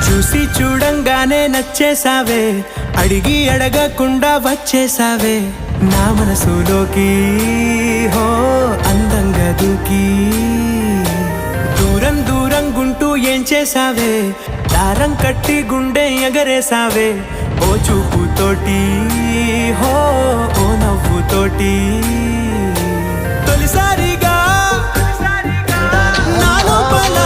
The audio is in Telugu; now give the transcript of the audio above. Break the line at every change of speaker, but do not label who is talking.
చూసి చూడంగానే నచ్చేసావే, అడిగి అడగకుండా వచ్చేసావే నా మనసులోకి. హో అందంగా దూకి దూరం దూరం గుంటూ ఏం చేసావే, దారం కట్టి గుండె ఎగరేసావే ఓ చూపుతోటి. హో ఓ నవ్వుతోటి తొలిసారిగా నా లోపల